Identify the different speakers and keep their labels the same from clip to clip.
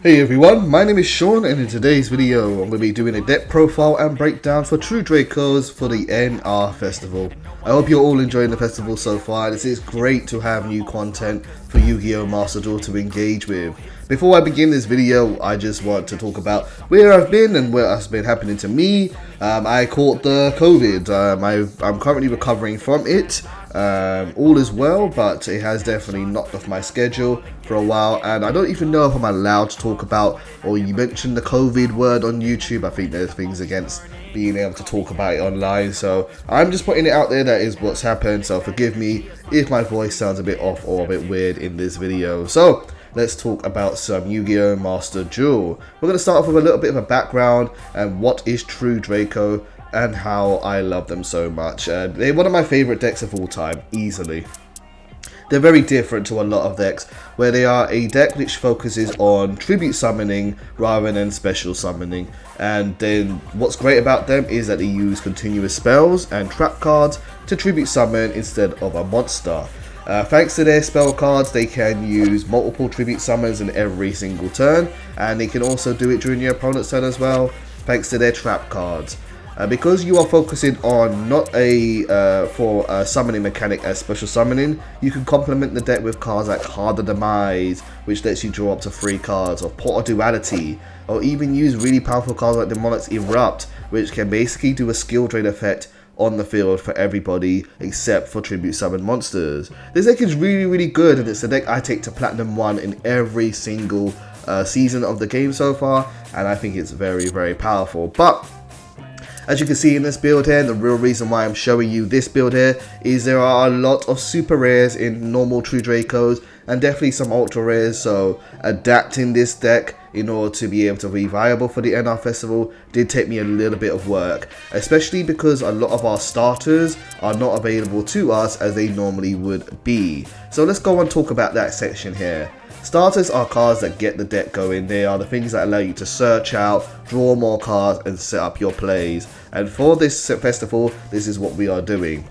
Speaker 1: Hey everyone, my name is Sean, and in today's video I'm going to be doing a deck profile and breakdown for True Dracos for the NR Festival. I hope you're all enjoying the festival so far. This is great to have new content for Yu-Gi-Oh! Master Duel to engage with. Before I begin this video, I just want to talk about where I've been and what has been happening to me. I caught the COVID. I'm currently recovering from it. All is well, but it has definitely knocked off my schedule for a while, and I don't even know if I'm allowed to talk about, or you mentioned the COVID word on YouTube. I think there's things against being able to talk about it online, so I'm just putting it out there. That is what's happened, so forgive me if my voice sounds a bit off or a bit weird in this video. So let's talk about some Yu-Gi-Oh! Master Duel. We're going to start off with a little bit of a background and what is True Draco and how I love them so much. They're one of my favorite decks of all time, easily. They're very different to a lot of decks, where they are a deck which focuses on tribute summoning rather than special summoning. And then what's great about them is that they use continuous spells and trap cards to tribute summon instead of a monster. Thanks to their spell cards, they can use multiple tribute summons in every single turn, and they can also do it during your opponent's turn as well, thanks to their trap cards. Because you are focusing on not for a summoning mechanic as special summoning, you can complement the deck with cards like Harder Demise, which lets you draw up to 3 cards, or Portal Duality, or even use really powerful cards like the Monarch's Erupt, which can basically do a skill drain effect on the field for everybody except for tribute summon monsters. This deck is really good, and it's a deck I take to Platinum 1 in every single season of the game so far, and I think it's very powerful. But as you can see in this build here, the real reason why I'm showing you this build here is there are a lot of super rares in normal True Dracos and definitely some ultra rares, so adapting this deck in order to be able to be viable for the NR Festival did take me a little bit of work, especially because a lot of our starters are not available to us as they normally would be. So let's go and talk about that section here. Starters are cards that get the deck going. They are the things that allow you to search out, draw more cards, and set up your plays. And for this festival, this is what we are doing.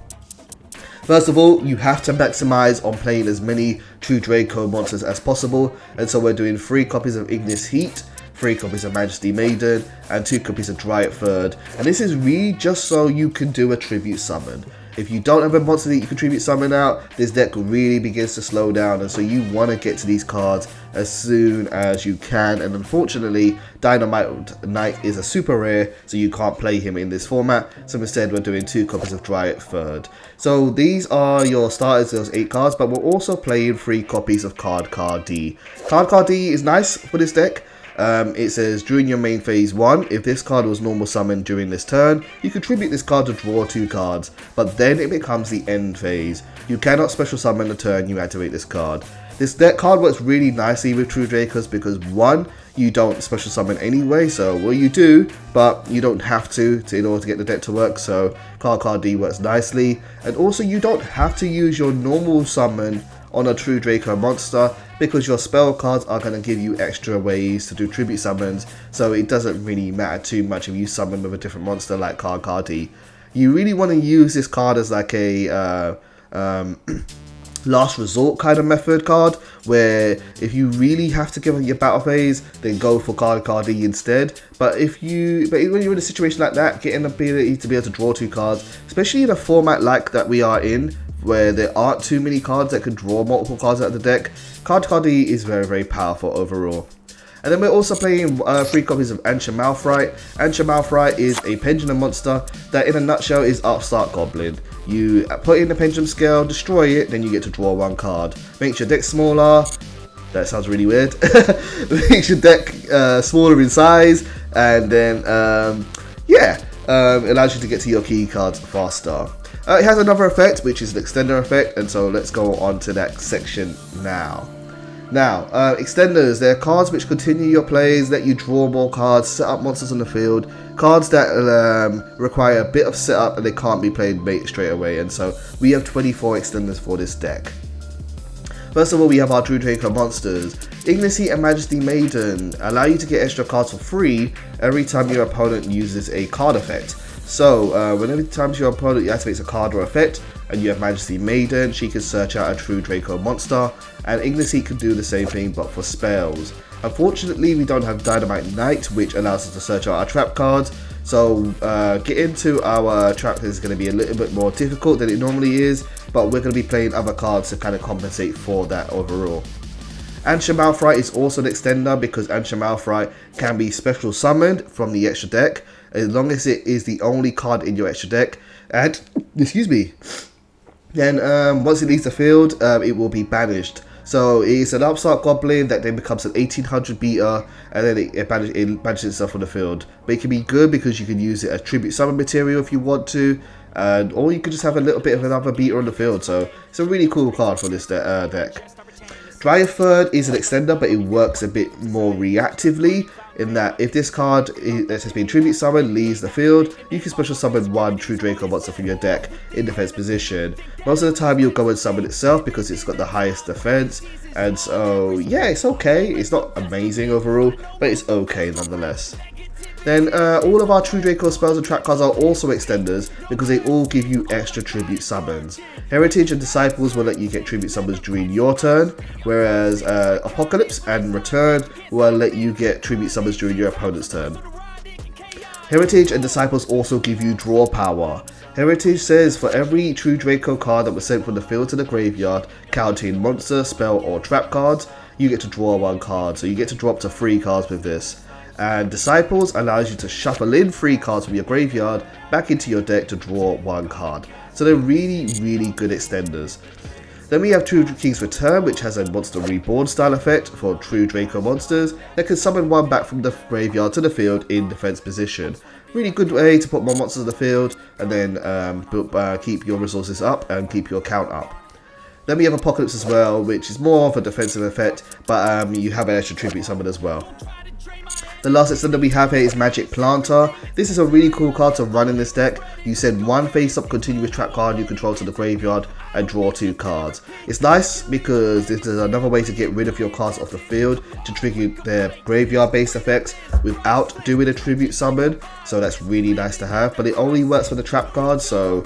Speaker 1: First of all, you have to maximize on playing as many True Draco monsters as possible, and so we're doing 3 copies of Ignis Heat, 3 copies of Majesty Maiden, and 2 copies of Dreaith III. And this is really just so you can do a tribute summon. If you don't have a monster that you can tribute summon out, this deck really begins to slow down, and so you want to get to these cards as soon as you can. And unfortunately, Dynamite Knight is a super rare, so you can't play him in this format. So instead, we're doing 2 copies of Dreaith III. So these are your starters, those 8 cards, but we're also playing 3 copies of Card D. Card D is nice for this deck. It says during your main phase 1, if this card was normal summoned during this turn, you can tribute this card to draw 2 cards, but then it becomes the end phase. You cannot special summon the turn you activate this card. This deck card works really nicely with True Dracos because 1, you don't special summon anyway, so well you do, but you don't have to in order to get the deck to work, so Card D works nicely. And also you don't have to use your normal summon on a True Draco monster because your spell cards are going to give you extra ways to do tribute summons, so it doesn't really matter too much if you summon with a different monster like Card D. You really want to use this card as like a last resort kind of method card, where if you really have to give up your battle phase, then go for Card D instead. But when you're in a situation like that, getting the ability to be able to draw 2 cards, especially in a format like that we are in, where there aren't too many cards that can draw multiple cards out of the deck, Card D is very powerful overall. And then we're also playing 3 copies of Ancient Malphite. Ancient Malphite is a pendulum monster that in a nutshell is Upstart Goblin. You put in the pendulum scale, destroy it, then you get to draw 1 card. Makes your deck smaller. That sounds really weird. Makes your deck smaller in size, and then allows you to get to your key cards faster. It has another effect, which is an extender effect, and so let's go on to that section now. Extenders, they're cards which continue your plays, let you draw more cards, set up monsters on the field, cards that require a bit of setup and they can't be played straight away, and so we have 24 extenders for this deck. First of all, we have our True Draco monsters. Ignis Heat and Majesty Maiden allow you to get extra cards for free every time your opponent uses a card effect. So whenever times your opponent activates a card or effect and you have Majesty Maiden, she can search out a true Draco monster, and Ignis can do the same thing but for spells. Unfortunately, we don't have Dynamite Knight, which allows us to search out our trap cards, so getting to our trap is going to be a little bit more difficult than it normally is, but we're going to be playing other cards to kind of compensate for that overall. Ansha Malphite is also an extender because Ansha Malphite can be special summoned from the extra deck as long as it is the only card in your extra deck, and excuse me, then once it leaves the field, it will be banished. So it's an upstart goblin that then becomes an 1800 beater, and then it banishes itself from the field. But it can be good because you can use it as tribute summon material if you want to, or you could just have a little bit of another beater on the field. So it's a really cool card for this deck. Dreaith III is an extender, but it works a bit more reactively, in that if this card that has been tribute summoned leaves the field, you can special summon one true Draco monster from your deck in defense position. Most of the time you'll go and summon itself because it's got the highest defense, and so yeah, it's okay. It's not amazing overall, but it's okay nonetheless. Then all of our true Draco spells and trap cards are also extenders because they all give you extra tribute summons. Heritage and Disciples will let you get tribute summons during your turn, whereas Apocalypse and Return will let you get tribute summons during your opponent's turn. Heritage and Disciples also give you draw power. Heritage says for every true Draco card that was sent from the field to the graveyard, counting monster, spell or trap cards, you get to draw one card, so you get to draw up to 3 cards with this. And Disciples allows you to shuffle in 3 cards from your graveyard back into your deck to draw 1 card. So they're really good extenders. Then we have True King's Return, which has a Monster Reborn style effect for true Draco monsters that can summon one back from the graveyard to the field in defense position. Really good way to put more monsters in the field and then keep your resources up and keep your count up. Then we have Apocalypse as well, which is more of a defensive effect, but you have an extra tribute summon as well. The last extender we have here is Magic Planter. This is a really cool card to run in this deck. You send one face-up continuous trap card you control to the graveyard and draw 2 cards. It's nice because this is another way to get rid of your cards off the field to trigger their graveyard-based effects without doing a tribute summon. So that's really nice to have, but it only works for the trap cards, so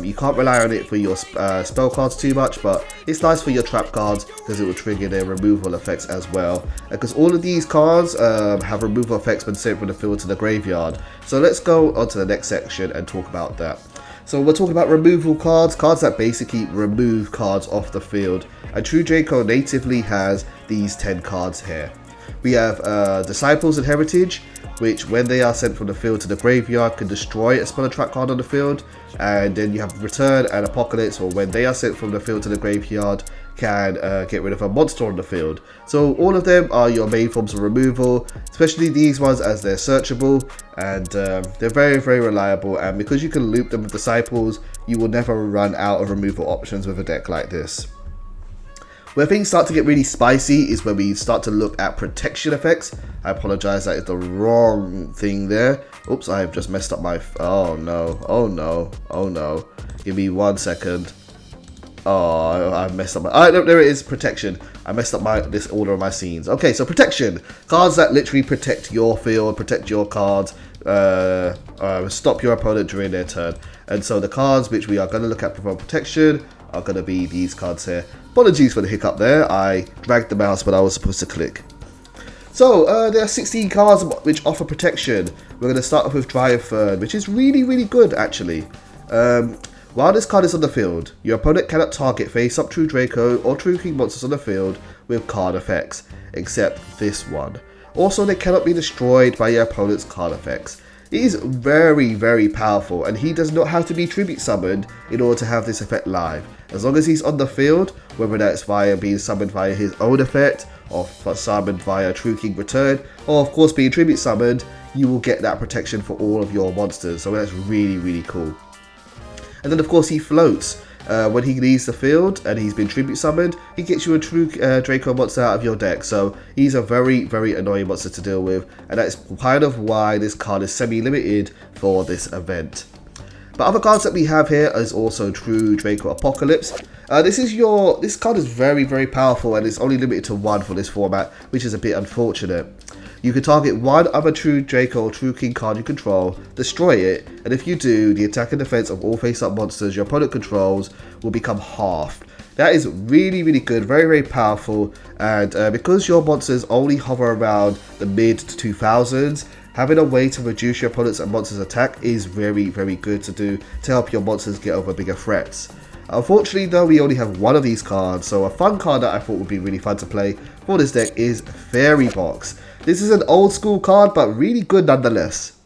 Speaker 1: you can't rely on it for your spell cards too much, but it's nice for your trap cards because it will trigger their removal effects as well. Because all of these cards have removal effects when sent from the field to the graveyard. So let's go on to the next section and talk about that. So we're talking about removal cards, cards that basically remove cards off the field. And True Draco natively has these 10 cards here. We have Disciples and Heritage, which when they are sent from the field to the graveyard can destroy a spell or trap card on the field. And then you have Return and Apocalypse, or when they are sent from the field to the graveyard can get rid of a monster on the field. So all of them are your main forms of removal, especially these ones as they're searchable, and they're very reliable, and because you can loop them with Disciples, you will never run out of removal options with a deck like this. Where things start to get really spicy is when we start to look at protection effects. I apologize, that is the wrong thing there. Oops, I have just messed up my... oh no. Give me 1 second. Oh, I messed up my... Alright, no, there it is, protection. I messed up this order of my scenes. Okay, so protection. Cards that literally protect your field, protect your cards, stop your opponent during their turn. And so the cards which we are going to look at for protection are going to be these cards here. Apologies for the hiccup there. I dragged the mouse but I was supposed to click. So there are 16 cards which offer protection. We're going to start off with Dreaith III, which is really good actually. While this card is on the field, your opponent cannot target face-up True Draco or True King monsters on the field with card effects, except this one. Also, they cannot be destroyed by your opponent's card effects. It is very powerful, and he does not have to be tribute summoned in order to have this effect live. As long as he's on the field, whether that's via being summoned via his own effect, or summoned via True King Return, or of course being tribute summoned, you will get that protection for all of your monsters, so that's really cool. And then of course he floats. When he leaves the field and he's been tribute summoned, he gets you a true Draco monster out of your deck. So he's a very annoying monster to deal with, and that's kind of why this card is semi-limited for this event. But other cards that we have here is also True Draco Apocalypse. This card is very powerful, and it's only limited to 1 for this format, which is a bit unfortunate. You can target one other true Draco or true King card you control, destroy it, and if you do, the attack and defense of all face-up monsters your opponent controls will become halved. That is really, really good, very, very powerful, and because your monsters only hover around the mid to 2000s, having a way to reduce your opponent's and monsters' attack is very, very good to do to help your monsters get over bigger threats. Unfortunately though, we only have one of these cards, so a fun card that I thought would be really fun to play for this deck is Fairy Box. This is an old school card, but really good nonetheless.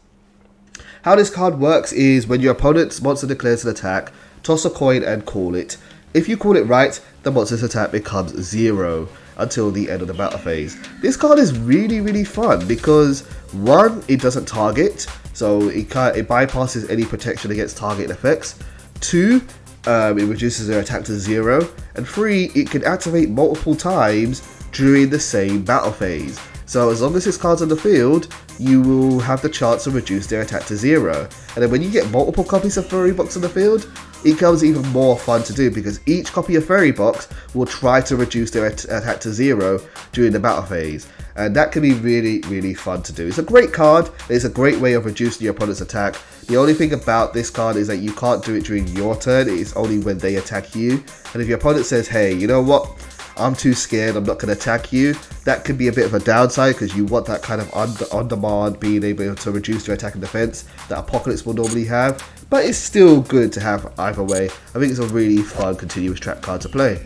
Speaker 1: How this card works is when your opponent's monster declares an attack, toss a coin and call it. If you call it right, the monster's attack becomes 0 until the end of the battle phase. This card is really, really fun because 1, it doesn't target, so it bypasses any protection against target effects. 2, it reduces their attack to 0, and 3, it can activate multiple times during the same battle phase. So as long as this card's on the field, you will have the chance to reduce their attack to 0. And then when you get multiple copies of Fairy Box on the field, it becomes even more fun to do because each copy of Fairy Box will try to reduce their attack to 0 during the battle phase. And that can be really, really fun to do. It's a great card. It's a great way of reducing your opponent's attack. The only thing about this card is that you can't do it during your turn. It's only when they attack you. And if your opponent says, hey, you know what? I'm too scared, I'm not going to attack you, that could be a bit of a downside because you want that kind of on-demand being able to reduce your attack and defense that Apocalypse will normally have. But it's still good to have either way. I think it's a really fun continuous trap card to play.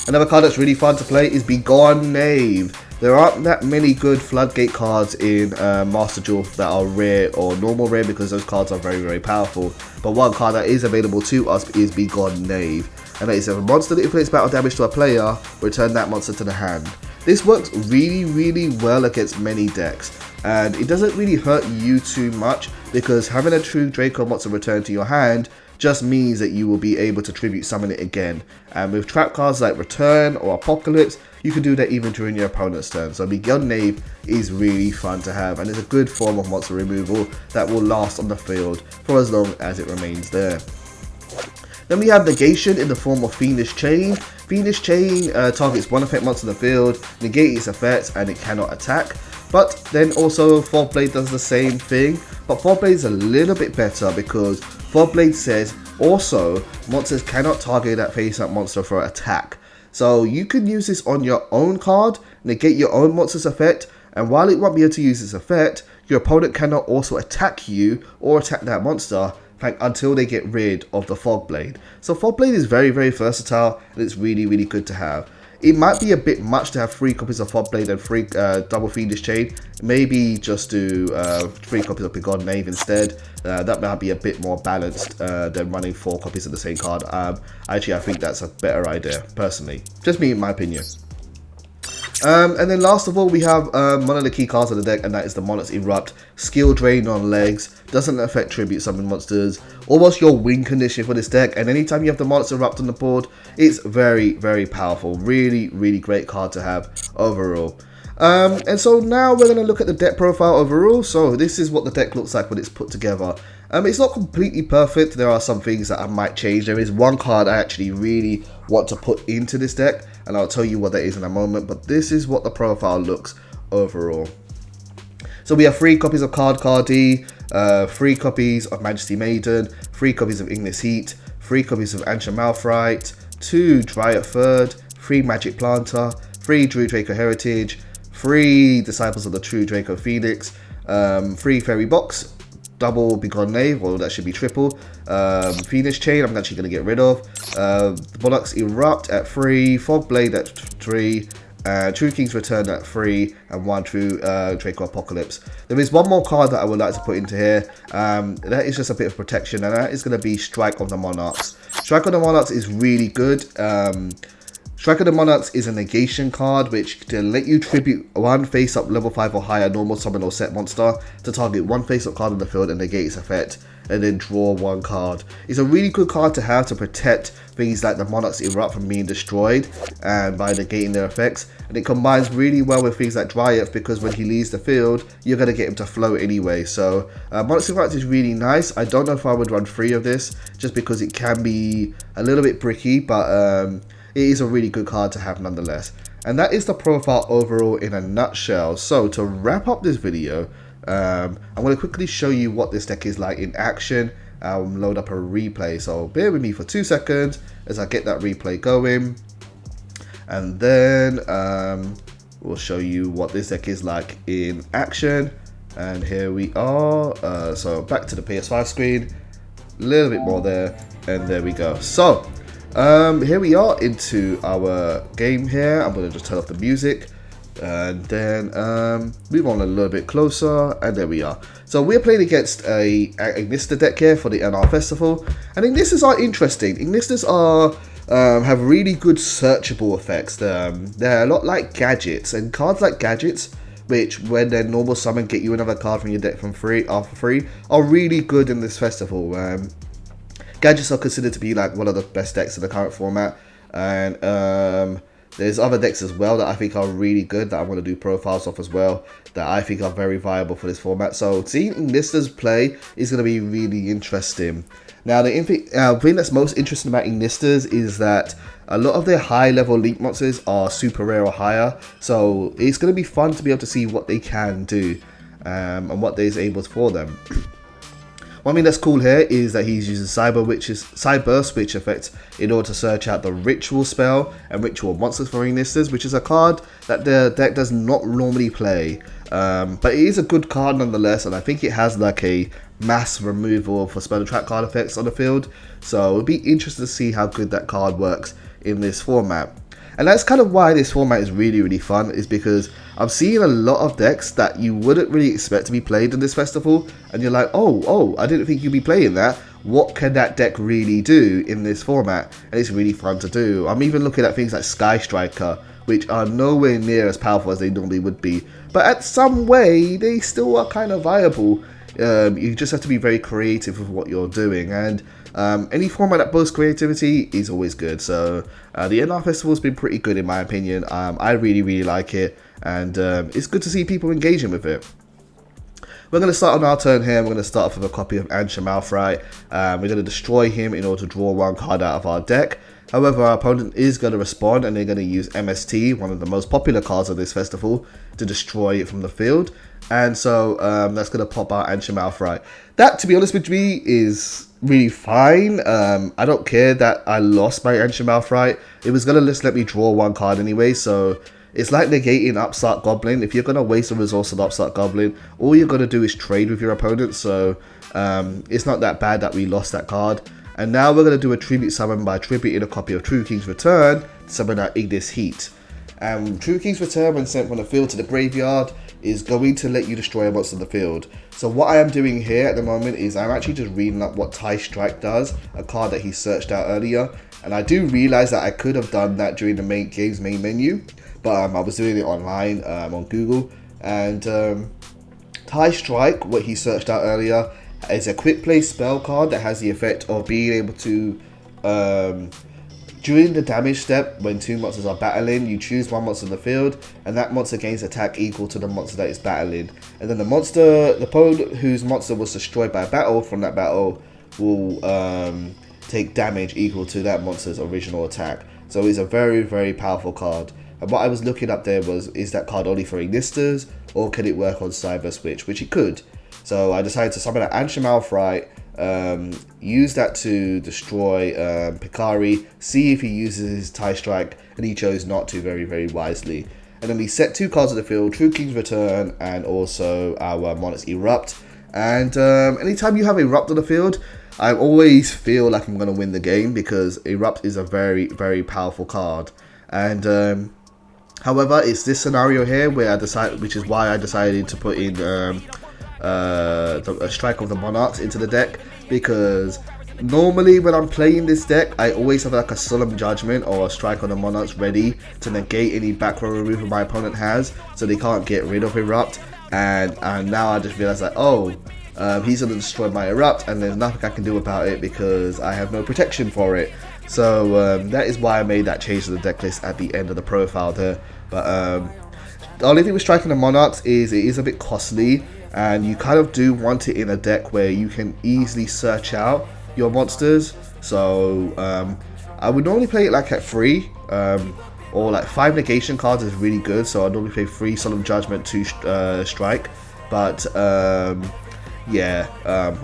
Speaker 1: Another card that's really fun to play is Begone Knave. There aren't that many good Floodgate cards in Master Duel that are rare or normal rare because those cards are very, very powerful. But one card that is available to us is Begone Knave. And that is if a monster that inflicts battle damage to a player, return that monster to the hand. This works really, really well against many decks. And it doesn't really hurt you too much because having a true Draco monster return to your hand just means that you will be able to tribute summon it again. And with trap cards like Return or Apocalypse, you can do that even during your opponent's turn. So Begone Knave is really fun to have and it's a good form of monster removal that will last on the field for as long as it remains there. Then we have Negation in the form of Fiendish Chain. Fiendish Chain targets one effect monster in the field, negate its effects, and it cannot attack. But then also Fog Blade does the same thing, but Fog Blade is a little bit better because Fog Blade says also monsters cannot target that face-up monster for attack. So you can use this on your own card, negate your own monster's effect, and while it won't be able to use its effect, your opponent cannot also attack you or attack that monster until they get rid of the Fog Blade. So Fog Blade is very, very versatile and it's really, really good to have. It might be a bit much to have 3 copies of Fog Blade and 3 double Fiendish Chain. Maybe just do 3 copies of Begone Knave instead. That might be a bit more balanced than running 4 copies of the same card. Actually, I think that's a better idea, personally. Just me, in my opinion. And then last of all, we have one of the key cards of the deck, and that is the Monarch's Erupt. Skill drain on legs, doesn't affect tribute summon monsters, almost your win condition for this deck, and anytime you have the Monarch's Erupt on the board, it's very, very powerful. Really, really great card to have overall. And so now we're going to look at the deck profile overall. So this is what the deck looks like when it's put together. It's not completely perfect. There are some things that I might change. There is one card I actually really want to put into this deck, and I'll tell you what that is in a moment. But this is what the profile looks overall. So we have 3 copies of Cardi, 3 copies of Majesty Maiden, 3 copies of Ignis Heat, 3 copies of Ancient Malphite, 2 Dreaith III, 3 Magic Planter, 3 True Draco Heritage, 3 Disciples of the True Draco Phoenix, 3 Fairy Box, double Begone Knave, well that should be triple, Fiendish Chain I'm actually going to get rid of, the Monarch's Erupt at 3, Fog Blade at 3, True King's Return at 3, and 1 True Draco Apocalypse. There is one more card that I would like to put into here, that is just a bit of protection, and that is going to be Strike of the Monarchs. Strike of the Monarchs is really good. Strike of the Monarchs is a negation card which can let you tribute 1 face-up level 5 or higher normal summon or set monster to target 1 face-up card on the field and negate its effect, and then draw 1 card. It's a really good card to have to protect things like the Monarch's Erupt from being destroyed and by negating their effects, and it combines really well with things like Dreaith because when he leaves the field you're going to get him to float anyway. So Monarch's Erupt is really nice. I don't know if I would run 3 of this just because it can be a little bit bricky, but it is a really good card to have nonetheless. And that is the profile overall in a nutshell. So to wrap up this video, I'm going to quickly show you what this deck is like in action. I'll load up a replay, so bear with me for 2 seconds as I get that replay going. And then we'll show you what this deck is like in action. And here we are. So back to the PS5 screen, a little bit more there, and there we go. So here we are into our game here. I'm going to just turn off the music and then move on a little bit closer, and there we are. So we're playing against a Ignister deck here for the NR Festival, and Ignisters are interesting. Ignisters are have really good searchable effects. They're a lot like gadgets, and cards like gadgets, which when they're normal summon get you another card from your deck for free, are really good in this festival. Gadgets are considered to be like one of the best decks in the current format, and there's other decks as well that I think are really good that I'm going to do profiles of as well, that I think are very viable for this format. So seeing Ignisters play is going to be really interesting. Now the thing that's most interesting about Ignisters is that a lot of their high level link monsters are super rare or higher, so it's going to be fun to be able to see what they can do and what they're able for them. One thing that's cool here is that he's using Cyber Switch effect in order to search out the Ritual spell and Ritual monsters for Ignisters, which is a card that the deck does not normally play. But it is a good card nonetheless, and I think it has like a mass removal for spell trap card effects on the field. So it'll be interesting to see how good that card works in this format. And that's kind of why this format is really, really fun, is because I'm seeing a lot of decks that you wouldn't really expect to be played in this festival, and you're like, oh, I didn't think you'd be playing that. What can that deck really do in this format? And it's really fun to do. I'm even looking at things like Sky Striker, which are nowhere near as powerful as they normally would be, but at some way they still are kind of viable. You just have to be very creative with what you're doing, and any format that boasts creativity is always good. So the NR Festival has been pretty good in my opinion. I really, really like it, and it's good to see people engaging with it. We're going to start on our turn here. We're going to start off with a copy of Ansha Malphite. We're going to destroy him in order to draw 1 card out of our deck. However, our opponent is going to respond, and they're going to use MST, one of the most popular cards of this festival, to destroy it from the field. And so that's going to pop out Ansha Malphite. That, to be honest with me, is really fine. I don't care that I lost my Ansha Malphite. It was going to just let me draw 1 card anyway, so it's like negating Upstart Goblin. If you're going to waste a resource on Upstart Goblin, all you're going to do is trade with your opponent, so it's not that bad that we lost that card. And now we're going to do a tribute summon by tributing a copy of True King's Return to summon out Ignis Heat. True King's Return, when sent from the field to the graveyard, is going to let you destroy a monster on the field. So what I am doing here at the moment is I'm actually just reading up what TIE Strike does, a card that he searched out earlier. And I do realize that I could have done that during the game's main menu, but I was doing it online on Google. And TIE Strike, what he searched out earlier, is a quick play spell card that has the effect of being able to, during the damage step, when 2 monsters are battling, you choose 1 monster in the field, and that monster gains attack equal to the monster that is battling. And then the opponent whose monster was destroyed by a battle from that battle will take damage equal to that monster's original attack. So it's a very, very powerful card. And what I was looking up there was, is that card only for Ignisters, or can it work on Cyber Switch, which it could. So I decided to summon an Ansha Malphite, use that to destroy Picari, see if he uses his TIE Strike, and he chose not to very, very wisely. And then we set 2 cards on the field, True King's Return and also our Monarch's Erupt. And anytime you have Erupt on the field, I always feel like I'm going to win the game, because Erupt is a very, very powerful card. And however, it's this scenario here where which is why I decided to put in a Strike of the Monarchs into the deck, because normally when I'm playing this deck, I always have like a Solemn Judgment or a Strike of the Monarchs ready to negate any back row removal my opponent has, so they can't get rid of Erupt. And now I just realized that, he's going to destroy my Erupt, and there's nothing I can do about it because I have no protection for it. So that is why I made that change to the deck list at the end of the profile there. But the only thing with Striking the Monarchs is it is a bit costly, and you kind of do want it in a deck where you can easily search out your monsters. So I would normally play it like at 3, or like 5 negation cards is really good. So I normally play 3 Solemn Judgment, 2 strike, but yeah,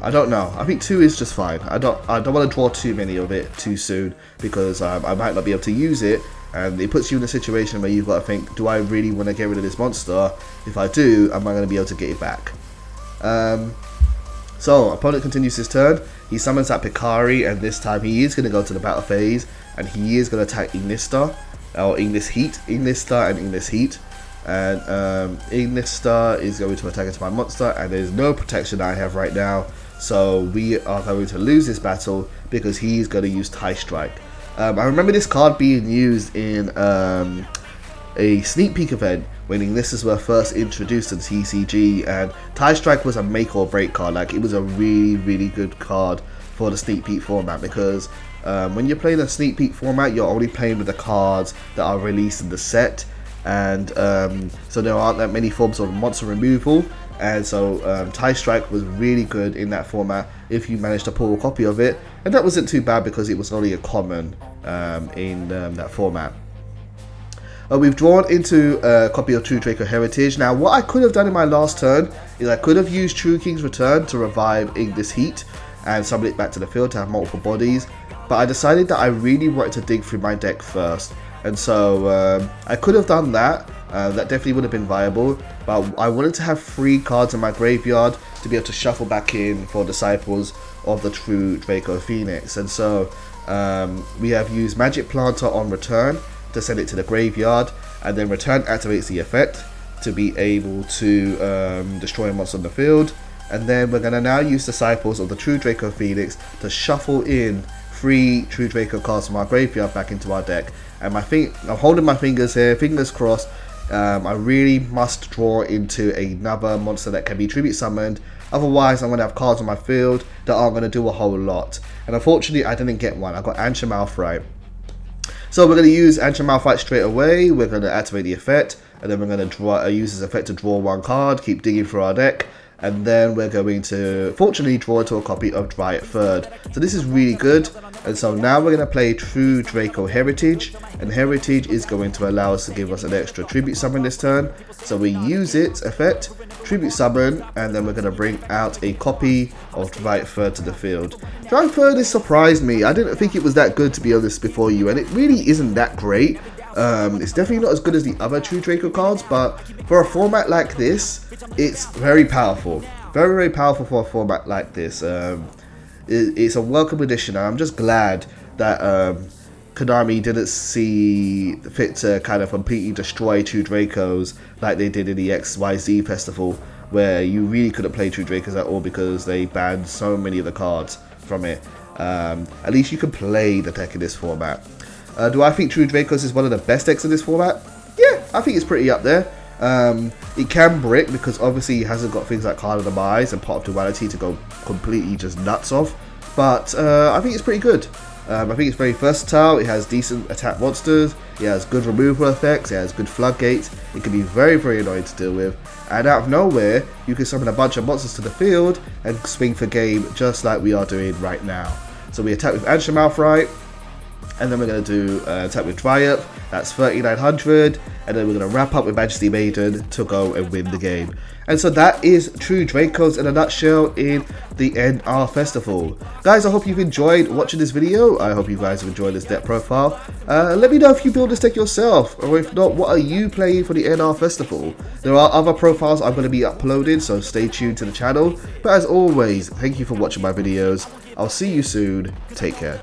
Speaker 1: I don't know. I think 2 is just fine. I don't want to draw too many of it too soon, because I might not be able to use it, and it puts you in a situation where you've got to think, do I really want to get rid of this monster? If I do, am I going to be able to get it back? So opponent continues his turn. He summons that Picari, and this time he is going to go to the battle phase, and he is going to attack Ignista, or Ignis Heat, Ignista and Ignis Heat. And Ignista is going to attack into my monster, and there's no protection I have right now, so we are going to lose this battle because he's going to use Tie Strike. I remember this card being used in a sneak peek event when Ignistas were first introduced to the TCG, and Tie Strike was a make or break card. Like, it was a really good card for the sneak peek format, because when you're playing a sneak peek format, you're only playing with the cards that are released in the set. And so there aren't that many forms of monster removal, and so Tie Strike was really good in that format if you managed to pull a copy of it, and that wasn't too bad because it was only a common in that format. We've drawn into a copy of True Draco Heritage. Now, what I could have done in my last turn is I could have used True King's Return to revive Ignis Heat and summon it back to the field to have multiple bodies, but I decided that I really wanted to dig through my deck first. And so I could have done that, that definitely would have been viable, but I wanted to have 3 cards in my graveyard to be able to shuffle back in for Disciples of the True Draco Phoenix. And so we have used Magic Planter on return to send it to the graveyard, and then return activates the effect to be able to destroy a monster on the field. And then we're going to now use Disciples of the True Draco Phoenix to shuffle in 3 True Draco cards from our graveyard back into our deck. And I'm holding my fingers here, fingers crossed. I really must draw into another monster that can be tribute summoned. Otherwise, I'm going to have cards on my field that aren't going to do a whole lot. And unfortunately, I didn't get one. I got Ancient Malphite. So we're going to use Ancient Malphite straight away. We're going to activate the effect, and then we're going to use this effect to draw 1 card, keep digging through our deck. And then we're going to, fortunately, draw into a copy of Dreaith III. So this is really good. And so now we're going to play True Draco Heritage. And Heritage is going to allow us to give us an extra Tribute Summon this turn. So we use its effect, Tribute Summon, and then we're going to bring out a copy of Dreaith III to the field. Dreaith III has surprised me. I didn't think it was that good, to be honest, before you. And it really isn't that great. It's definitely not as good as the other True Draco cards, but for a format like this, it's very powerful. Very powerful for a format like this. It's a welcome addition, and I'm just glad that Konami didn't see fit to kind of completely destroy True Dracos like they did in the XYZ festival, where you really couldn't play True Dracos at all because they banned so many of the cards from it. At least you can play the deck in this format. Do I think True Dracos is one of the best decks in this format? Yeah, I think it's pretty up there. It can brick because obviously it hasn't got things like Card of the Demise and Pot of Duality to go completely just nuts off. But I think it's pretty good. I think it's very versatile. It has decent attack monsters. It has good removal effects. It has good floodgates. It can be very annoying to deal with. And out of nowhere, you can summon a bunch of monsters to the field and swing for game just like we are doing right now. So we attack with Ancient Malphite. And then we're going to do attack with Dreaith, that's 3900, and then we're going to wrap up with Majesty Maiden to go and win the game. And so that is True Dracos in a nutshell in the NR Festival. Guys, I hope you've enjoyed watching this video. I hope you guys have enjoyed this deck profile. Let me know if you build this deck yourself, or if not, what are you playing for the NR Festival? There are other profiles I'm going to be uploading, so stay tuned to the channel. But as always, thank you for watching my videos. I'll see you soon. Take care.